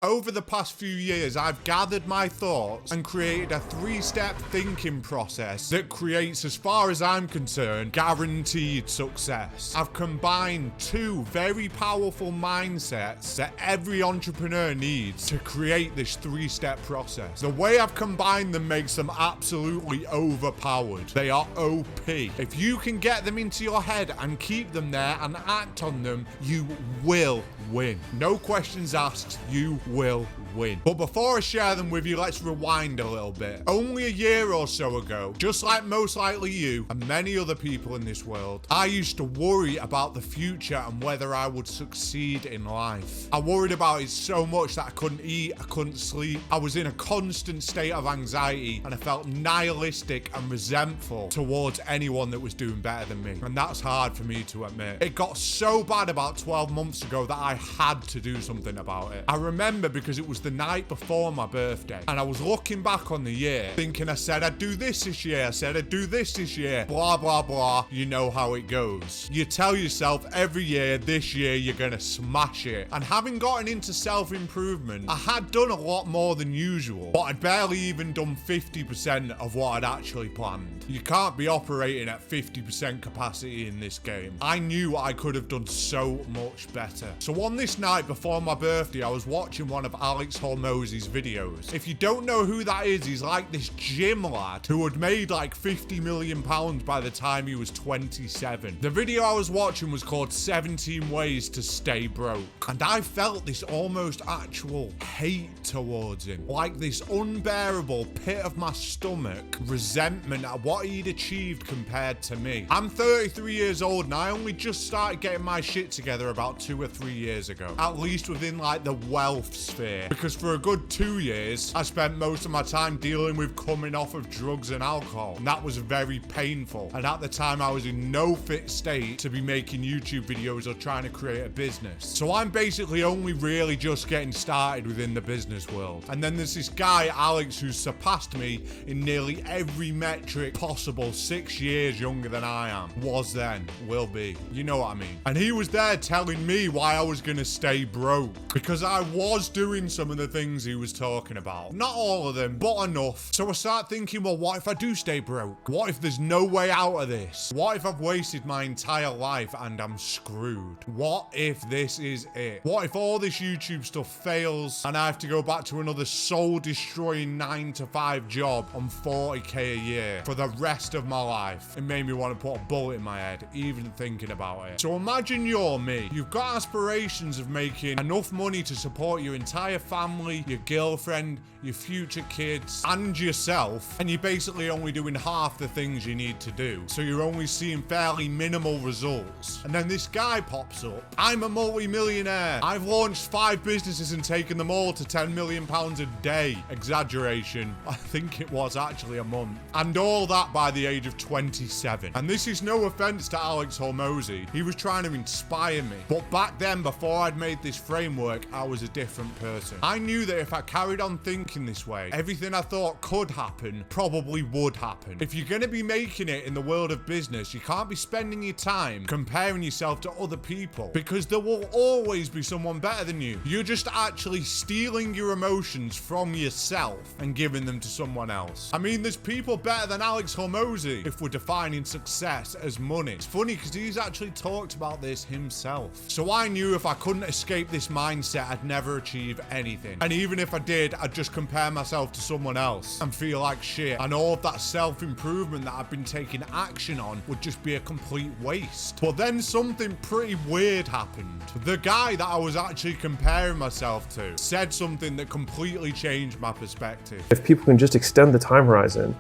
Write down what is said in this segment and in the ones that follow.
Over the past few years, I've gathered my thoughts and created a 3-step thinking process that creates, as far as I'm concerned, guaranteed success. I've combined 2 very powerful mindsets that every entrepreneur needs to create this 3-step process. The way I've combined them makes them absolutely overpowered. They are OP. If you can get them into your head and keep them there and act on them, you will win. No questions asked, you will win. But before I share them with you, let's rewind a little bit. Only a year or so ago, just like most likely you and many other people in this world, I used to worry about the future and whether I would succeed in life. I worried about it so much that I couldn't eat, I couldn't sleep. I was in a constant state of anxiety and I felt nihilistic and resentful towards anyone that was doing better than me. And that's hard for me to admit. It got so bad about 12 months ago that I had to do something about it. I remember because it was the night before my birthday and I was looking back on the year thinking I said I'd do this year, I said I'd do this year, blah blah blah. You know how it goes. You tell yourself every year, this year you're gonna smash it. And having gotten into self-improvement, I had done a lot more than usual, but I'd barely even done 50% of what I'd actually planned. You can't be operating at 50% capacity in this game. I knew I could have done so much better. So on this night before my birthday, I was watching one of Alex Hormozi's videos. If you don't know who that is, he's like this gym lad who had made like 50 million pounds by the time he was 27. The video I was watching was called 17 Ways to Stay Broke. And I felt this almost actual hate towards him. Like this unbearable pit of my stomach resentment at what he'd achieved compared to me. I'm 33 years old and I only just started getting my shit together about 2 or 3 years ago. At least within like the wealth sphere. Because for a good 2 years, I spent most of my time dealing with coming off of drugs and alcohol. And that was very painful. And at the time, I was in no fit state to be making YouTube videos or trying to create a business. So I'm basically only really just getting started within the business world. And then there's this guy, Alex, who's surpassed me in nearly every metric possible, 6 years younger than I am. Was then, will be. You know what I mean? And he was there telling me why I was gonna stay broke. Because I was doing some of the things he was talking about. Not all of them, but enough. So I start thinking, well, what if I do stay broke? What if there's no way out of this? What if I've wasted my entire life and I'm screwed? What if this is it? What if all this YouTube stuff fails and I have to go back to another soul-destroying 9-to-5 job on 40k a year for the rest of my life? It made me want to put a bullet in my head, even thinking about it. So imagine you're me. You've got aspirations of making enough money to support your entire family, your girlfriend, your future kids, and yourself, and you're basically only doing half the things you need to do. So you're only seeing fairly minimal results. And then this guy pops up. I'm a multi-millionaire. I've launched 5 businesses and taken them all to 10 million pounds a day. Exaggeration. I think it was actually a month. And all that by the age of 27. And this is no offense to Alex Hormozi. He was trying to inspire me. But back then, before I'd made this framework, I was a different person. I knew that if I carried on thinking this way, everything I thought could happen probably would happen. If you're going to be making it in the world of business, you can't be spending your time comparing yourself to other people, because there will always be someone better than you. You're just actually stealing your emotions from yourself and giving them to someone else. I mean, there's people better than Alex Hormozi if we're defining success as money. It's funny because he's actually talked about this himself. So I knew if I couldn't escape this mindset, I'd never achieve anything. And even if I did, I'd just compare myself to someone else and feel like shit. And all of that self-improvement that I've been taking action on would just be a complete waste. But then something pretty weird happened. The guy that I was actually comparing myself to said something that completely changed my perspective. If people can just extend the time horizon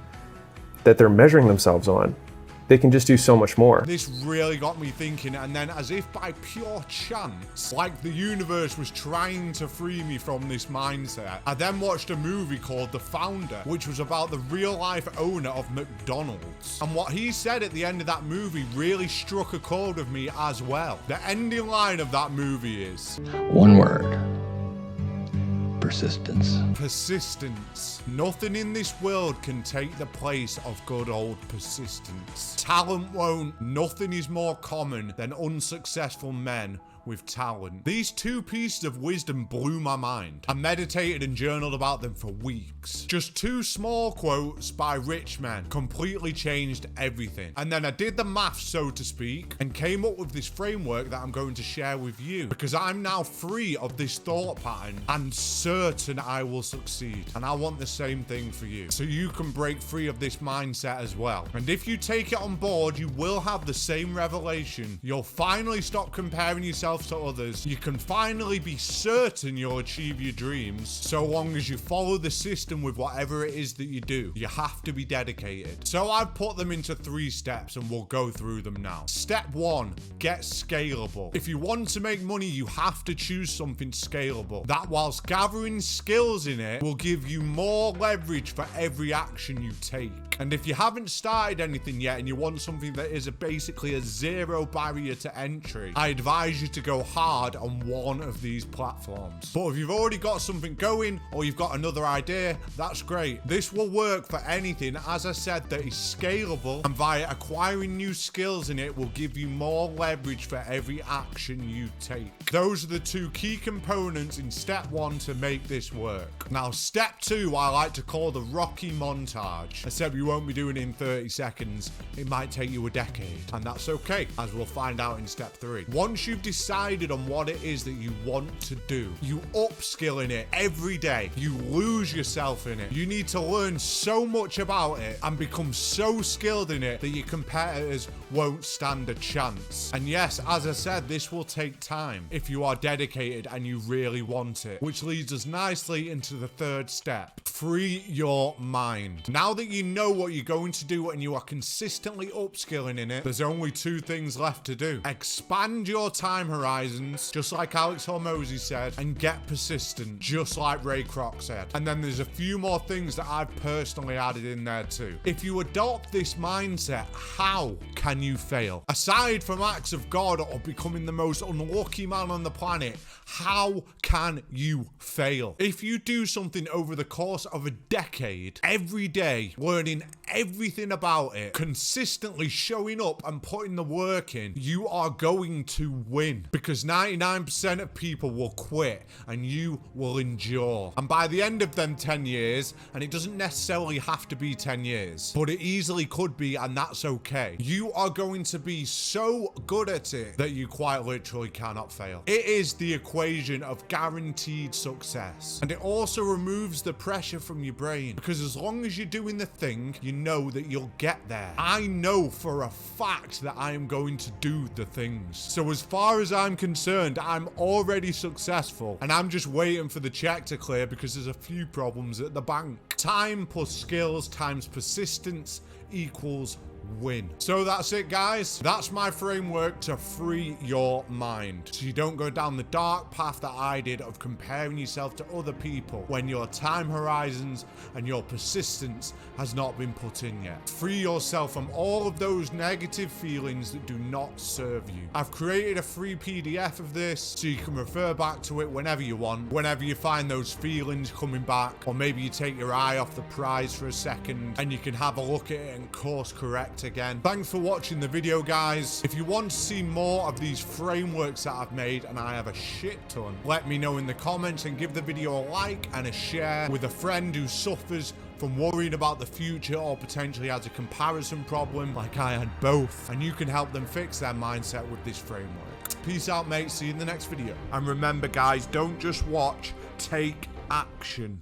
that they're measuring themselves on, they can just do so much more. This really got me thinking, and then as if by pure chance, like the universe was trying to free me from this mindset, I then watched a movie called The Founder, which was about the real life owner of McDonald's. And what he said at the end of that movie really struck a chord with me as well. The ending line of that movie is, one word: persistence. Persistence. Nothing in this world can take the place of good old persistence. Talent won't. Nothing is more common than unsuccessful men with talent. These 2 pieces of wisdom blew my mind. I meditated and journaled about them for weeks. Just 2 small quotes by rich men completely changed everything. And then I did the math, so to speak, and came up with this framework that I'm going to share with you, because I'm now free of this thought pattern and certain I will succeed. And I want the same thing for you, so you can break free of this mindset as well. And if you take it on board, you will have the same revelation. You'll finally stop comparing yourself to others. You can finally be certain you'll achieve your dreams, so long as you follow the system with whatever it is that you do. You have to be dedicated. So I've put them into 3 steps, and we'll go through them now. Step 1, get scalable. If you want to make money, you have to choose something scalable. That, whilst gathering skills in it, will give you more leverage for every action you take. And if you haven't started anything yet and you want something that is basically a 0 barrier to entry, I advise you to go hard on one of these platforms. But if you've already got something going, or you've got another idea, that's great. This will work for anything, as I said, that is scalable, and via acquiring new skills in it will give you more leverage for every action you take. Those are the 2 key components in step 1 to make this work. Now, step 2, I like to call the Rocky montage. Except you won't be doing it in 30 seconds. It might take you a decade, and that's okay, as we'll find out in step 3. Once you've decided on what it is that you want to do, you upskill in it every day. You lose yourself in it. You need to learn so much about it and become so skilled in it that your competitors won't stand a chance. And yes, as I said, this will take time if you are dedicated and you really want it, which leads us nicely into the 3rd step. Free your mind. Now that you know what you're going to do and you are consistently upskilling in it, there's only 2 things left to do. Expand your time horizons, just like Alex Hormozi said, and get persistent, just like Kroc said. And then there's a few more things that I've personally added in there too. If you adopt this mindset, how can you fail? Aside from acts of God or becoming the most unlucky man on the planet, how can you fail? If you do something over the course of a decade, every day, learning everything about it, consistently showing up and putting the work in, you are going to win, because 99% of people will quit and you will endure. And by the end of them 10 years, and it doesn't necessarily have to be 10 years, but it easily could be, and that's okay, you are going to be so good at it that you quite literally cannot fail. It is the equation of guaranteed success, and it also removes the pressure from your brain, because as long as you're doing the thing, you know that you'll get there. I know for a fact that I am going to do the things. So as far as I'm concerned, I'm already successful, and I'm just waiting for the check to clear because there's a few problems at the bank. Time plus skills times persistence equals win. So that's it, guys. That's my framework to free your mind, so you don't go down the dark path that I did of comparing yourself to other people when your time horizons and your persistence has not been put in yet. Free yourself from all of those negative feelings that do not serve you. I've created a free PDF of this so you can refer back to it whenever you want, whenever you find those feelings coming back, or maybe you take your eye off the prize for a second and you can have a look at it and course correct again. Thanks for watching the video, guys. If you want to see more of these frameworks that I've made, and I have a shit ton, let me know in the comments, and give the video a like and a share with a friend who suffers from worrying about the future or potentially has a comparison problem like I had both, and you can help them fix their mindset with this framework. Peace out, mate. See you in the next video. And remember, guys, don't just watch, take action.